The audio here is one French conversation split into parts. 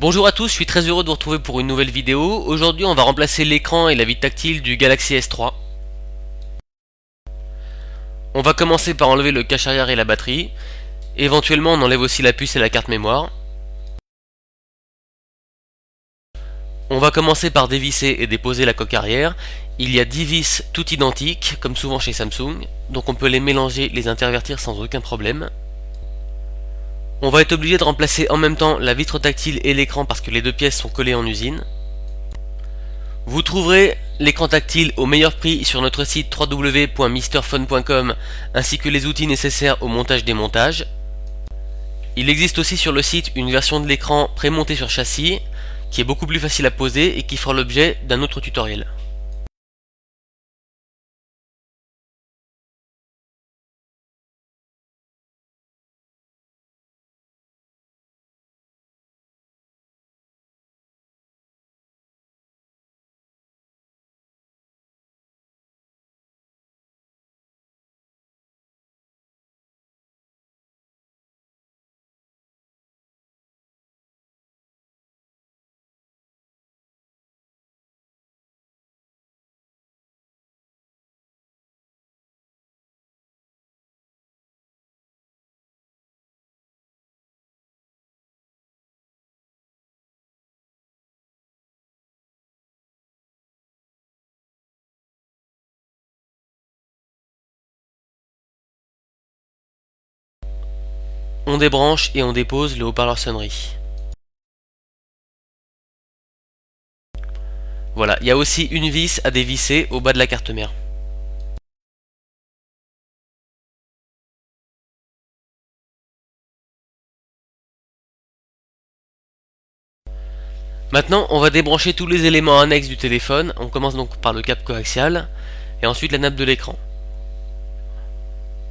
Bonjour à tous, je suis très heureux de vous retrouver pour une nouvelle vidéo. Aujourd'hui on va remplacer l'écran et la vitre tactile du Galaxy S3. On va commencer par enlever le cache arrière et la batterie. Éventuellement on enlève aussi la puce et la carte mémoire. On va commencer par dévisser et déposer la coque arrière. Il y a 10 vis toutes identiques, comme souvent chez Samsung, donc on peut les mélanger, les intervertir sans aucun problème. On va être obligé de remplacer en même temps la vitre tactile et l'écran parce que les deux pièces sont collées en usine. Vous trouverez l'écran tactile au meilleur prix sur notre site www.mrphone.com ainsi que les outils nécessaires au montage-démontage. Il existe aussi sur le site une version de l'écran prémontée sur châssis qui est beaucoup plus facile à poser et qui fera l'objet d'un autre tutoriel. On débranche et on dépose le haut-parleur sonnerie. Voilà, il y a aussi une vis à dévisser au bas de la carte mère. Maintenant, on va débrancher tous les éléments annexes du téléphone. On commence donc par le câble coaxial et ensuite la nappe de l'écran.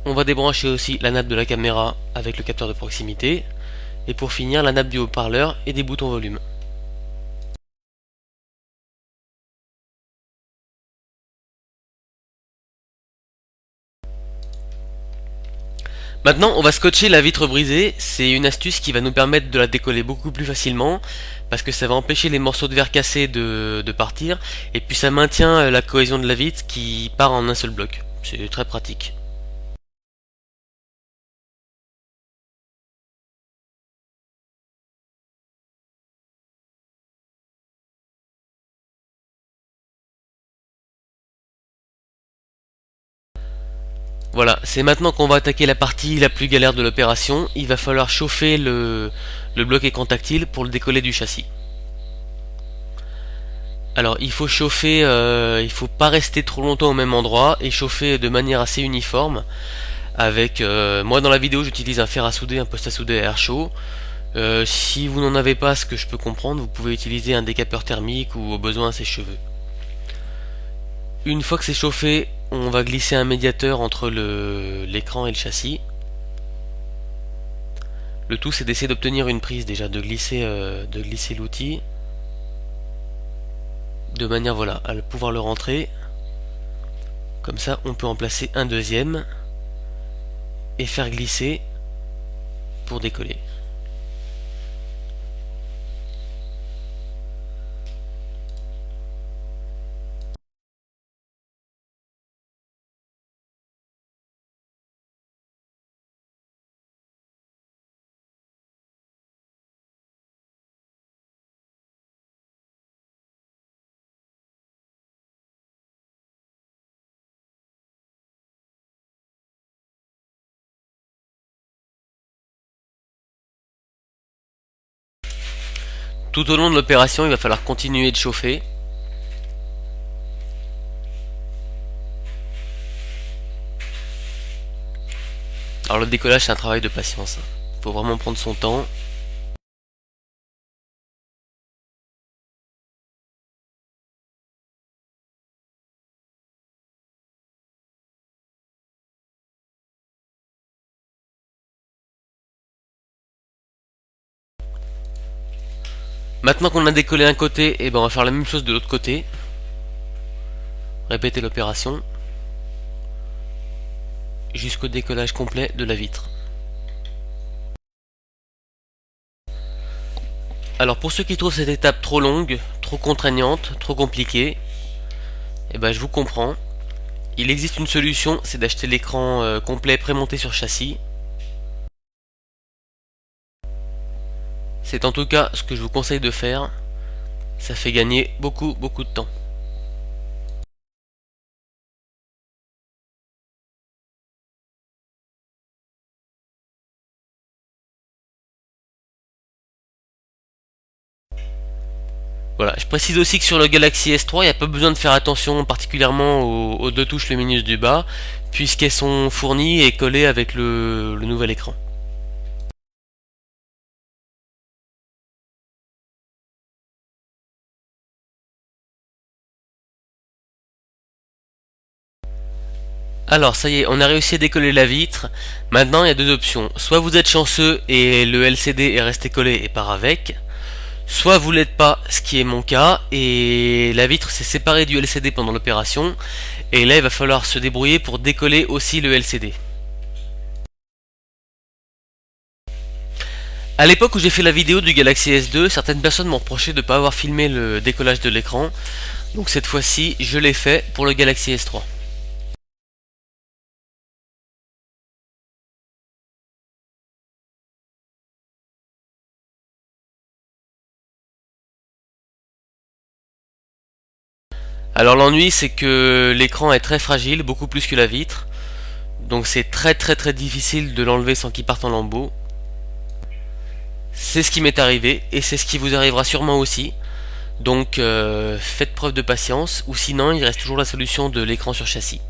On va débrancher aussi la nappe de la caméra avec le capteur de proximité. Et pour finir, la nappe du haut-parleur et des boutons volume. Maintenant, on va scotcher la vitre brisée. C'est une astuce qui va nous permettre de la décoller beaucoup plus facilement parce que ça va empêcher les morceaux de verre cassés de partir et puis ça maintient la cohésion de la vitre qui part en un seul bloc. C'est très pratique. Voilà, c'est maintenant qu'on va attaquer la partie la plus galère de l'opération. Il va falloir chauffer le bloc écran tactile pour le décoller du châssis. Alors il faut chauffer, il faut pas rester trop longtemps au même endroit et chauffer de manière assez uniforme. Avec moi dans la vidéo j'utilise un fer à souder, un poste à souder à air chaud. Si vous n'en avez pas, ce que je peux comprendre, vous pouvez utiliser un décapeur thermique ou au besoin un sèche-cheveux. Une fois que c'est chauffé, on va glisser un médiateur entre l'écran et le châssis. Le tout c'est d'essayer d'obtenir une prise déjà, de glisser l'outil de manière voilà à pouvoir le rentrer. Comme ça on peut en placer un deuxième et faire glisser pour décoller. Tout au long de l'opération, il va falloir continuer de chauffer. Alors le décollage c'est un travail de patience. Il faut vraiment prendre son temps. Maintenant qu'on a décollé un côté, on va faire la même chose de l'autre côté. Répéter l'opération jusqu'au décollage complet de la vitre. Alors pour ceux qui trouvent cette étape trop longue, trop contraignante, trop compliquée, eh ben je vous comprends. Il existe une solution, c'est d'acheter l'écran complet prémonté sur châssis. C'est en tout cas ce que je vous conseille de faire. Ça fait gagner beaucoup de temps. Voilà, je précise aussi que sur le Galaxy S3, il n'y a pas besoin de faire attention particulièrement aux deux touches lumineuses du bas, puisqu'elles sont fournies et collées avec le nouvel écran. Alors ça y est, on a réussi à décoller la vitre. Maintenant il y a deux options. Soit vous êtes chanceux et le LCD est resté collé et part avec. Soit vous l'êtes pas, ce qui est mon cas, et la vitre s'est séparée du LCD pendant l'opération. Et là il va falloir se débrouiller pour décoller aussi le LCD. A l'époque où j'ai fait la vidéo du Galaxy S2, certaines personnes m'ont reproché de ne pas avoir filmé le décollage de l'écran. Donc cette fois-ci, je l'ai fait pour le Galaxy S3. Alors l'ennui c'est que l'écran est très fragile, beaucoup plus que la vitre. Donc c'est très difficile de l'enlever sans qu'il parte en lambeaux. C'est ce qui m'est arrivé et c'est ce qui vous arrivera sûrement aussi. Donc faites preuve de patience ou sinon il reste toujours la solution de l'écran sur châssis.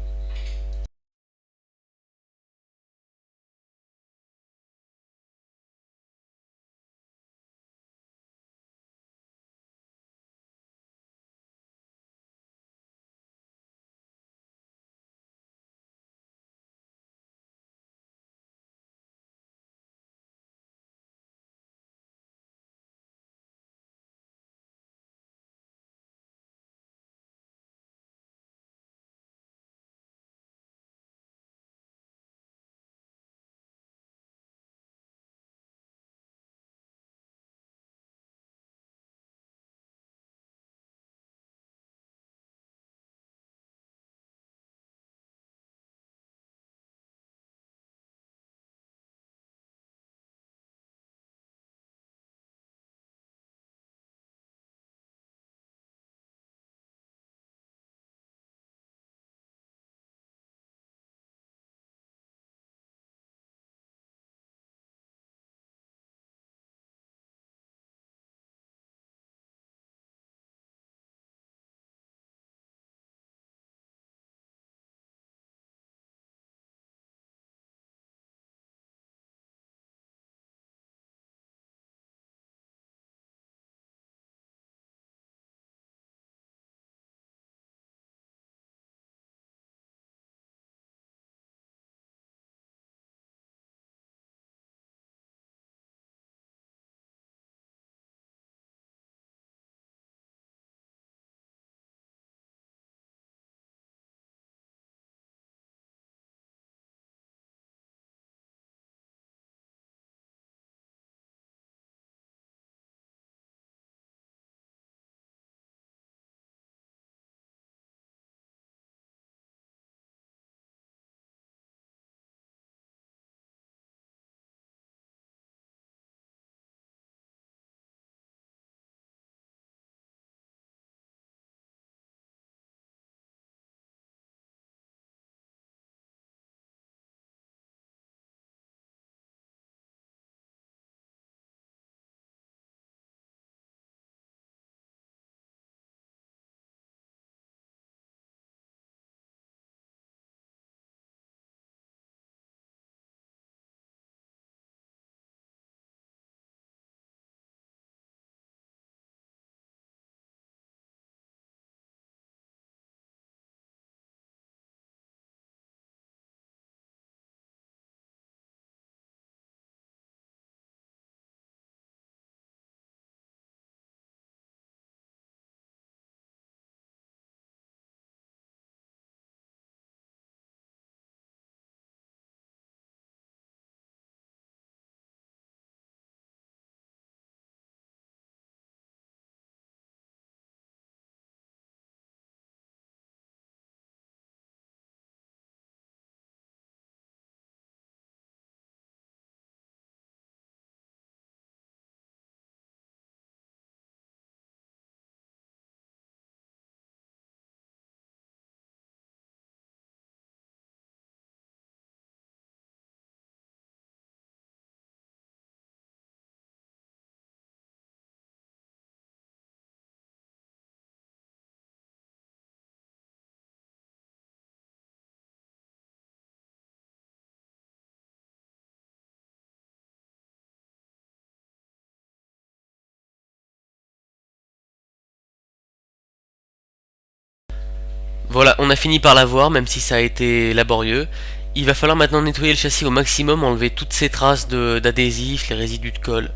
Voilà, on a fini par l'avoir, même si ça a été laborieux. Il va falloir maintenant nettoyer le châssis au maximum, enlever toutes ces traces d'adhésif, les résidus de colle.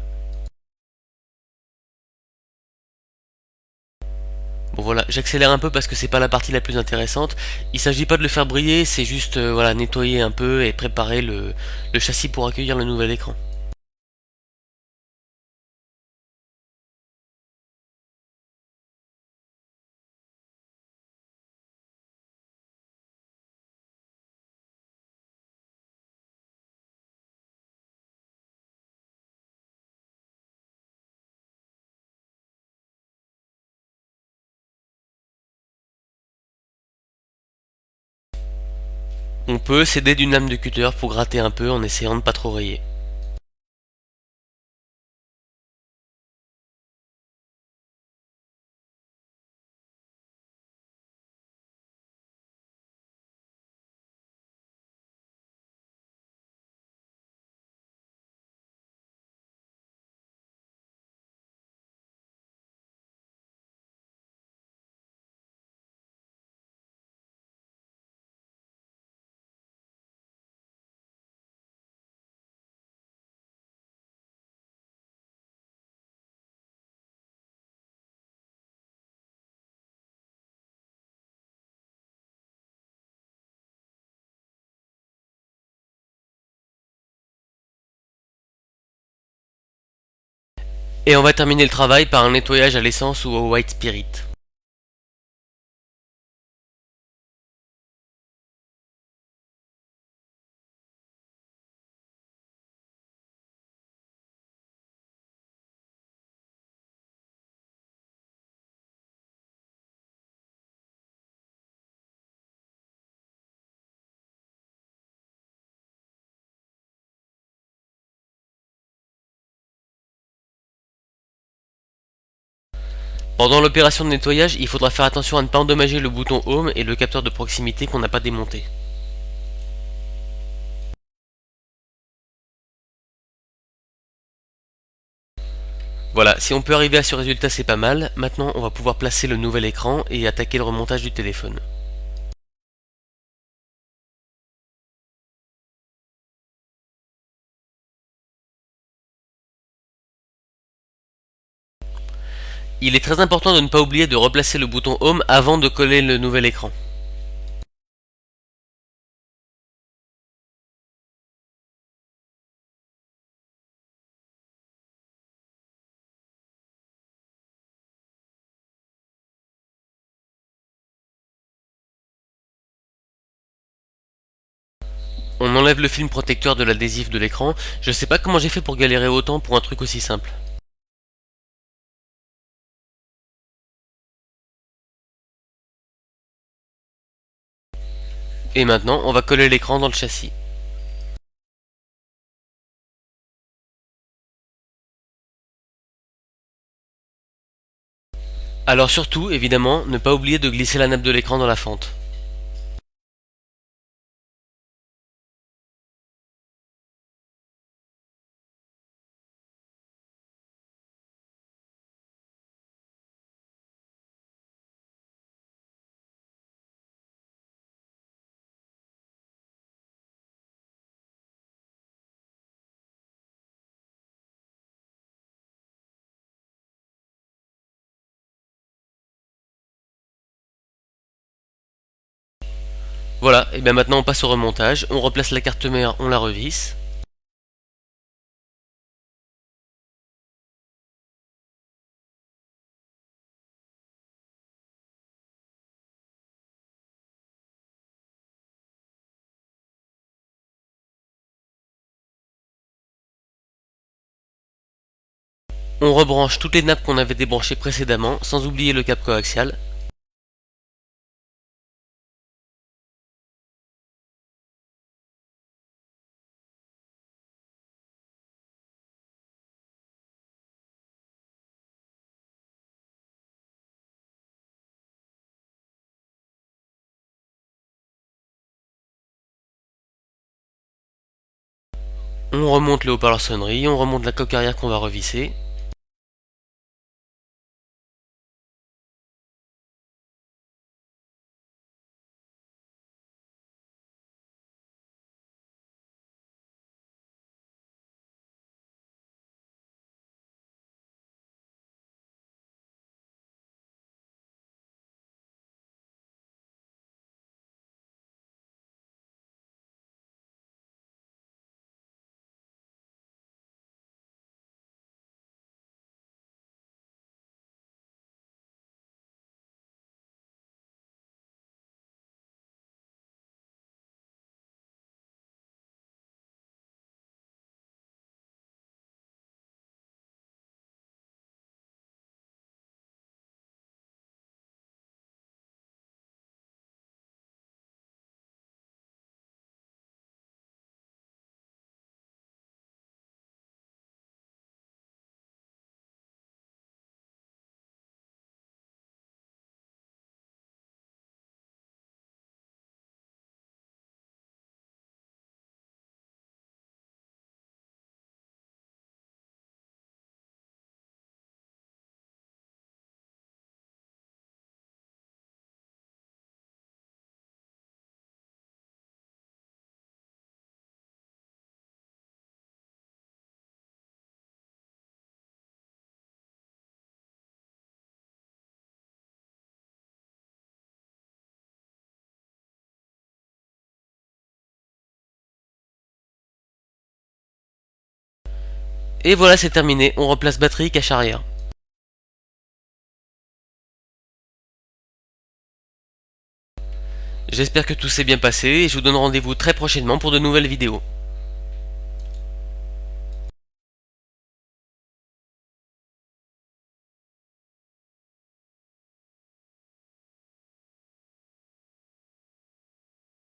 Bon voilà, j'accélère un peu parce que c'est pas la partie la plus intéressante. Il s'agit pas de le faire briller, c'est juste voilà, nettoyer un peu et préparer le châssis pour accueillir le nouvel écran. On peut s'aider d'une lame de cutter pour gratter un peu en essayant de pas trop rayer. Et on va terminer le travail par un nettoyage à l'essence ou au white spirit. Pendant l'opération de nettoyage, il faudra faire attention à ne pas endommager le bouton Home et le capteur de proximité qu'on n'a pas démonté. Voilà, si on peut arriver à ce résultat, c'est pas mal. Maintenant, on va pouvoir placer le nouvel écran et attaquer le remontage du téléphone. Il est très important de ne pas oublier de replacer le bouton Home avant de coller le nouvel écran. On enlève le film protecteur de l'adhésif de l'écran. Je sais pas comment j'ai fait pour galérer autant pour un truc aussi simple. Et maintenant, on va coller l'écran dans le châssis. Alors surtout, évidemment, ne pas oublier de glisser la nappe de l'écran dans la fente. Voilà, et bien maintenant on passe au remontage, on replace la carte mère, on la revisse. On rebranche toutes les nappes qu'on avait débranchées précédemment, sans oublier le câble coaxial. On remonte le haut-parleur sonnerie, on remonte la coque arrière qu'on va revisser. Et voilà, c'est terminé, on remplace batterie, cache arrière. J'espère que tout s'est bien passé et je vous donne rendez-vous très prochainement pour de nouvelles vidéos.